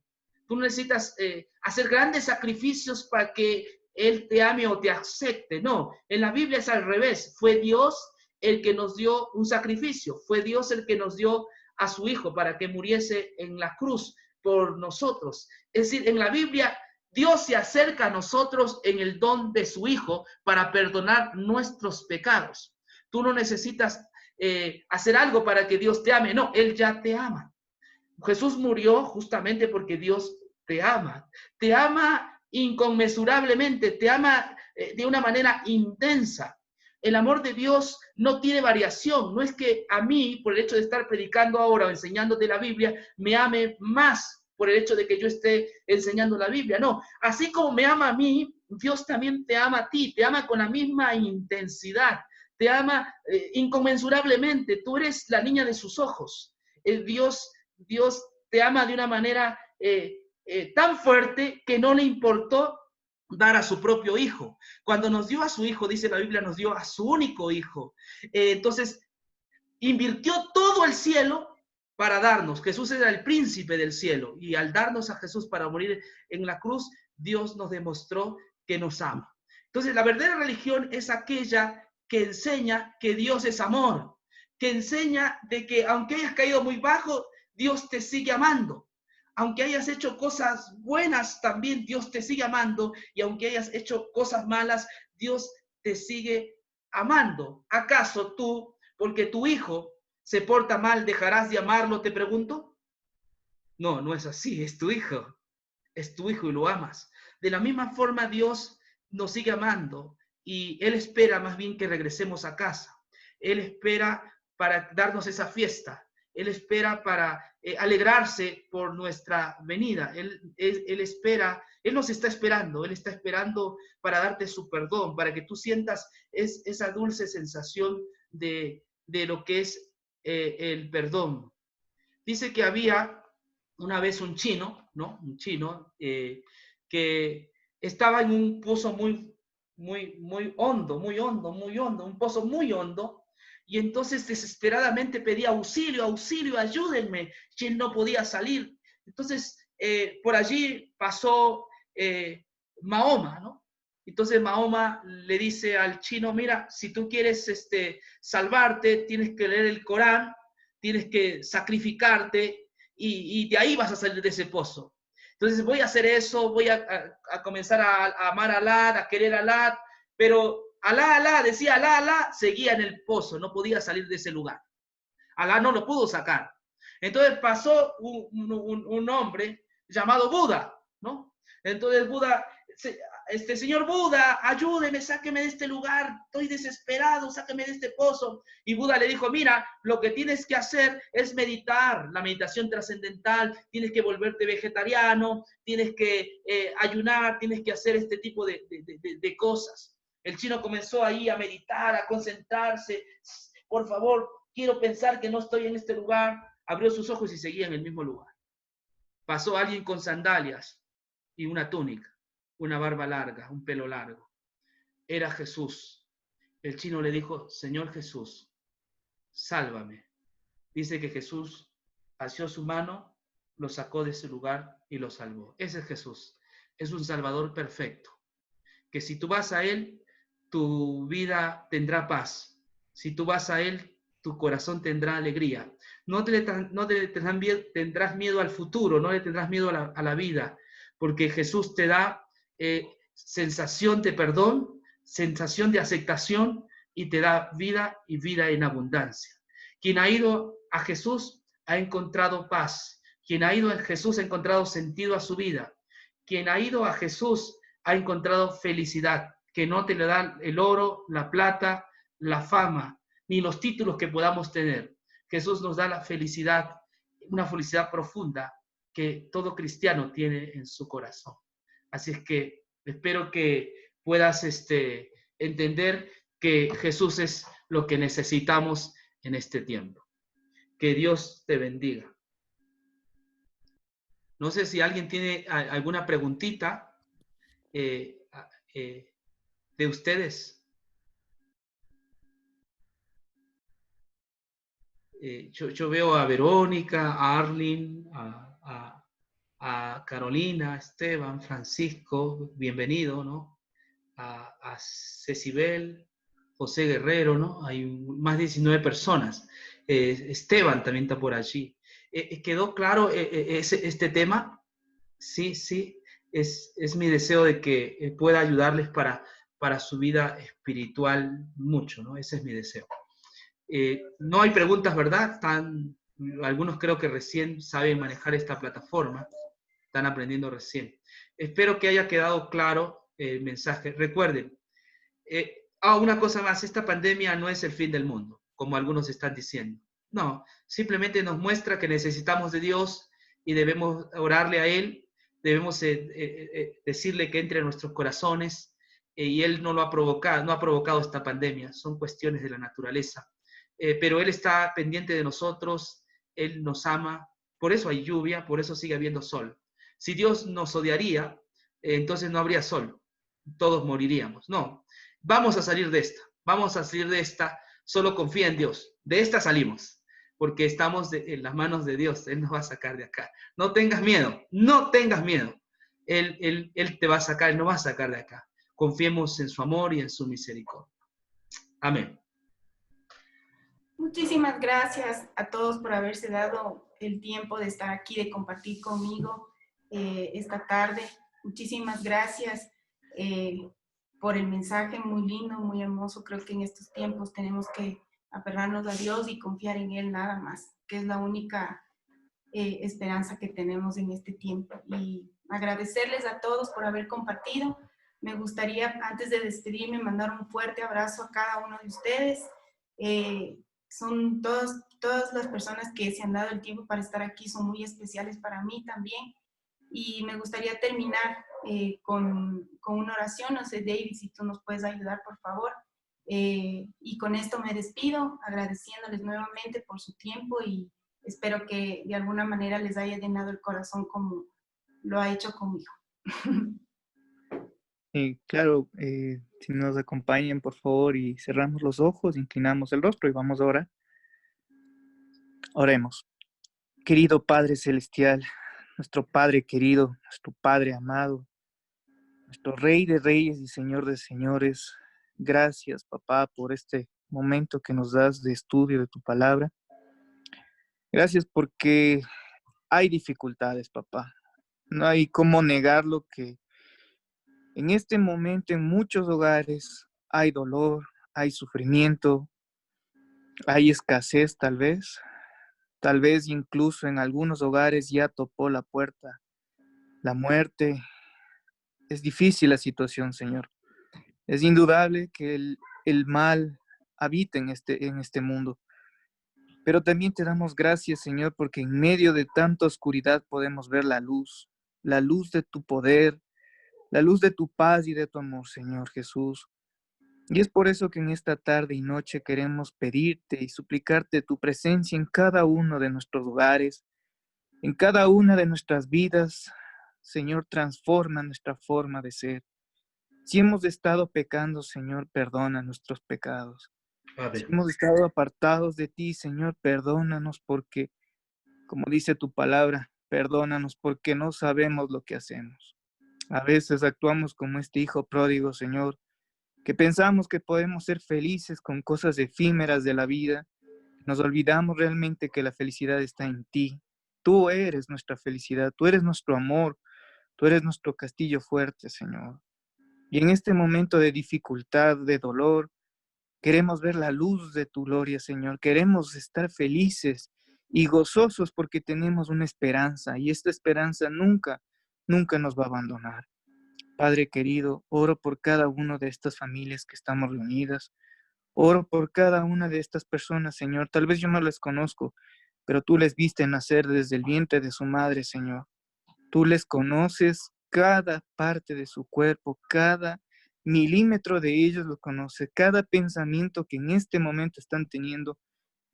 Tú no necesitas hacer grandes sacrificios para que Él te ame o te acepte. No, en la Biblia es al revés. Fue Dios el que nos dio un sacrificio. Fue Dios el que nos dio a su Hijo para que muriese en la cruz por nosotros. Es decir, en la Biblia Dios se acerca a nosotros en el don de su Hijo para perdonar nuestros pecados. Tú no necesitas hacer algo para que Dios te ame. No, Él ya te ama. Jesús murió justamente porque Dios te ama. Te ama inconmensurablemente, te ama de una manera intensa. El amor de Dios no tiene variación. No es que a mí, por el hecho de estar predicando ahora o enseñándote la Biblia, me ame más por el hecho de que yo esté enseñando la Biblia. No, así como me ama a mí, Dios también te ama a ti, te ama con la misma intensidad, te ama inconmensurablemente. Tú eres la niña de sus ojos. Dios te ama de una manera tan fuerte que no le importó dar a su propio Hijo. Cuando nos dio a su Hijo, dice la Biblia, nos dio a su único Hijo. Entonces, invirtió todo el cielo para darnos. Jesús era el príncipe del cielo y al darnos a Jesús para morir en la cruz, Dios nos demostró que nos ama. Entonces, la verdadera religión es aquella que enseña que Dios es amor, que enseña de que aunque hayas caído muy bajo, Dios te sigue amando. Aunque hayas hecho cosas buenas, también Dios te sigue amando. Y aunque hayas hecho cosas malas, Dios te sigue amando. ¿Acaso tú, porque tu hijo se porta mal, dejarás de amarlo, te pregunto? No, no es así, es tu hijo y lo amas. De la misma forma Dios nos sigue amando y Él espera más bien que regresemos a casa. Él espera para darnos esa fiesta. Él espera para alegrarse por nuestra venida. Él espera, Él nos está esperando. Él está esperando para darte su perdón, para que tú sientas esa dulce sensación de lo que es el perdón. Dice que había una vez un chino, ¿no? Un chino que estaba en un pozo muy muy hondo, muy hondo, muy hondo, un pozo muy hondo. Y entonces desesperadamente pedía auxilio, auxilio, ayúdenme. Y él no podía salir. Entonces por allí pasó Mahoma, ¿no? Entonces Mahoma le dice al chino, mira, si tú quieres salvarte, tienes que leer el Corán, tienes que sacrificarte y de ahí vas a salir de ese pozo. Entonces voy a hacer eso, voy a comenzar a amar a Alá, a querer a Alá, pero Alá, Alá, decía Alá, Alá, seguía en el pozo, no podía salir de ese lugar. Alá no lo pudo sacar. Entonces pasó un hombre llamado Buda, ¿no? Entonces Buda, señor Buda, ayúdeme, sáqueme de este lugar, estoy desesperado, sáqueme de este pozo. Y Buda le dijo, mira, lo que tienes que hacer es meditar, la meditación trascendental, tienes que volverte vegetariano, tienes que ayunar, tienes que hacer este tipo de cosas. El chino comenzó ahí a meditar, a concentrarse. Por favor, quiero pensar que no estoy en este lugar. Abrió sus ojos y seguía en el mismo lugar. Pasó alguien con sandalias y una túnica, una barba larga, un pelo largo. Era Jesús. El chino le dijo, Señor Jesús, sálvame. Dice que Jesús asió su mano, lo sacó de ese lugar y lo salvó. Ese es Jesús. Es un Salvador perfecto. Que si tú vas a Él, tu vida tendrá paz. Si tú vas a Él, tu corazón tendrá alegría. No tendrás miedo al futuro, no le tendrás miedo a la vida, porque Jesús te da sensación de perdón, sensación de aceptación y te da vida y vida en abundancia. Quien ha ido a Jesús ha encontrado paz. Quien ha ido a Jesús ha encontrado sentido a su vida. Quien ha ido a Jesús ha encontrado felicidad, que no te le dan el oro, la plata, la fama, ni los títulos que podamos tener. Jesús nos da la felicidad, una felicidad profunda que todo cristiano tiene en su corazón. Así es que espero que puedas entender que Jesús es lo que necesitamos en este tiempo. Que Dios te bendiga. No sé si alguien tiene alguna preguntita de ustedes. Yo veo a Verónica, a Arlene, a Carolina, a Esteban, Francisco, bienvenido, ¿no? A Cecibel, José Guerrero, ¿no? Hay más de 19 personas. Esteban también está por allí. ¿Quedó claro este tema? Sí, sí. Es mi deseo de que pueda ayudarles para su vida espiritual mucho, ¿no? Ese es mi deseo. No hay preguntas, ¿verdad? Algunos creo que recién saben manejar esta plataforma, están aprendiendo recién. Espero que haya quedado claro el mensaje. Recuerden, una cosa más, esta pandemia no es el fin del mundo, como algunos están diciendo. No, simplemente nos muestra que necesitamos de Dios y debemos orarle a Él, debemos decirle que entre en nuestros corazones y Él no lo ha provocado, no ha provocado esta pandemia, son cuestiones de la naturaleza. Pero Él está pendiente de nosotros, Él nos ama, por eso hay lluvia, por eso sigue habiendo sol. Si Dios nos odiaría, entonces no habría sol, todos moriríamos. No, vamos a salir de esta, solo confía en Dios, de esta salimos, porque estamos en las manos de Dios, Él nos va a sacar de acá. No tengas miedo, no tengas miedo, Él te va a sacar, Él nos va a sacar de acá. Confiemos en su amor y en su misericordia. Amén. Muchísimas gracias a todos por haberse dado el tiempo de estar aquí, de compartir conmigo esta tarde. Muchísimas gracias por el mensaje muy lindo, muy hermoso. Creo que en estos tiempos tenemos que aferrarnos a Dios y confiar en Él nada más, que es la única esperanza que tenemos en este tiempo. Y agradecerles a todos por haber compartido. Me gustaría, antes de despedirme, mandar un fuerte abrazo a cada uno de ustedes. Son todas las personas que se han dado el tiempo para estar aquí, son muy especiales para mí también. Y me gustaría terminar con una oración. No sé, David, si tú nos puedes ayudar, por favor. Y con esto me despido, agradeciéndoles nuevamente por su tiempo y espero que de alguna manera les haya llenado el corazón como lo ha hecho conmigo. Claro, Si nos acompañan, por favor, y cerramos los ojos, inclinamos el rostro y vamos a orar. Oremos. Querido Padre Celestial, nuestro Padre querido, nuestro Padre amado, nuestro Rey de Reyes y Señor de Señores, gracias, papá, por este momento que nos das de estudio de tu palabra. Gracias porque hay dificultades, papá. No hay cómo negarlo que en este momento en muchos hogares hay dolor, hay sufrimiento, hay escasez tal vez incluso en algunos hogares ya topó la puerta la muerte. Es difícil la situación, Señor. Es indudable que el mal habita en este mundo. Pero también te damos gracias, Señor, porque en medio de tanta oscuridad podemos ver la luz de tu poder, la luz de tu paz y de tu amor, Señor Jesús. Y es por eso que en esta tarde y noche queremos pedirte y suplicarte tu presencia en cada uno de nuestros hogares, en cada una de nuestras vidas. Señor, transforma nuestra forma de ser. Si hemos estado pecando, Señor, perdona nuestros pecados. Si Padre. hemos estado apartados de ti, Señor, perdónanos porque, como dice tu palabra, perdónanos porque no sabemos lo que hacemos. A veces actuamos como este hijo pródigo, Señor, que pensamos que podemos ser felices con cosas efímeras de la vida. Nos olvidamos realmente que la felicidad está en ti. Tú eres nuestra felicidad, tú eres nuestro amor, tú eres nuestro castillo fuerte, Señor. Y en este momento de dificultad, de dolor, queremos ver la luz de tu gloria, Señor. Queremos estar felices y gozosos porque tenemos una esperanza y esta esperanza nunca nos va a abandonar. Padre querido, oro por cada una de estas familias que estamos reunidas. Oro por cada una de estas personas, Señor. Tal vez yo no les conozco, pero tú les viste nacer desde el vientre de su madre, Señor. Tú les conoces cada parte de su cuerpo, cada milímetro de ellos lo conoces, cada pensamiento que en este momento están teniendo,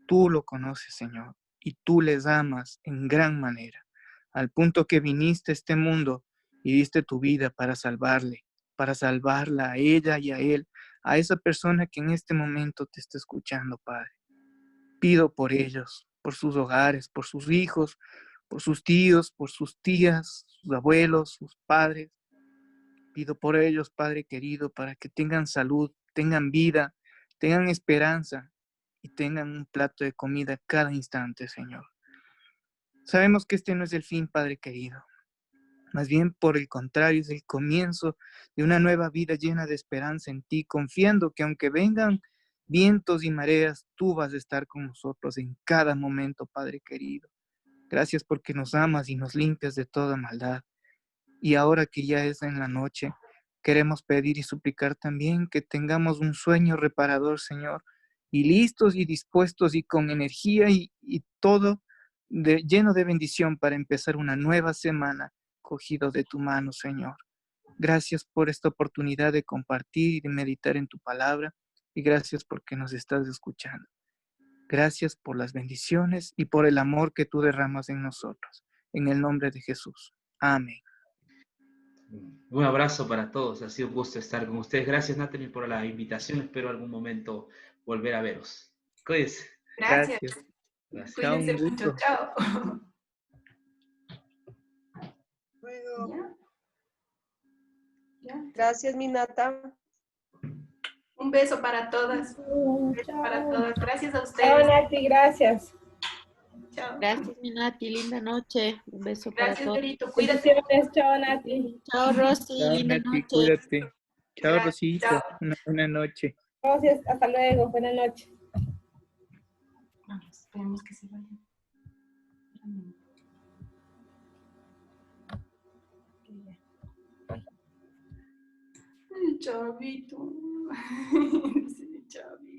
tú lo conoces, Señor, y tú les amas en gran manera, al punto que viniste a este mundo y diste tu vida para salvarle, para salvarla a ella y a él, a esa persona que en este momento te está escuchando, Padre. Pido por ellos, por sus hogares, por sus hijos, por sus tíos, por sus tías, sus abuelos, sus padres. Pido por ellos, Padre querido, para que tengan salud, tengan vida, tengan esperanza y tengan un plato de comida cada instante, Señor. Sabemos que este no es el fin, Padre querido. Más bien, por el contrario, es el comienzo de una nueva vida llena de esperanza en ti, confiando que aunque vengan vientos y mareas, tú vas a estar con nosotros en cada momento, Padre querido. Gracias porque nos amas y nos limpias de toda maldad. Y ahora que ya es en la noche, queremos pedir y suplicar también que tengamos un sueño reparador, Señor, y listos y dispuestos y con energía y todo lleno de bendición para empezar una nueva semana cogido de tu mano, Señor. Gracias por esta oportunidad de compartir y de meditar en tu palabra y gracias porque nos estás escuchando. Gracias por las bendiciones y por el amor que tú derramas en nosotros. En el nombre de Jesús. Amén. Un abrazo para todos, ha sido un gusto estar con ustedes. Gracias, Natalie, por la invitación. Espero algún momento volver a veros. Cuídense. Gracias. Gracias. Chao, Cuídense un mucho. gusto. Chao. Bueno, ¿Ya? ¿Ya? gracias, Minata. Un beso para todas. Un beso para todas. Gracias a Chao, ustedes. Nati, gracias. Chao. Gracias, Minati. Linda noche. Un beso para Gracias, todos. Berito. Cuídate. Bendiciones, chao, Nati. Chao, Rosy. Chao, Linda Nati, noche. cuídate. Chao, Gracias, Rosita. chao. Una buena noche. Gracias, hasta luego, buenas noches. Vamos, esperemos que se vayan. Ay, chavito. Sí, chavito.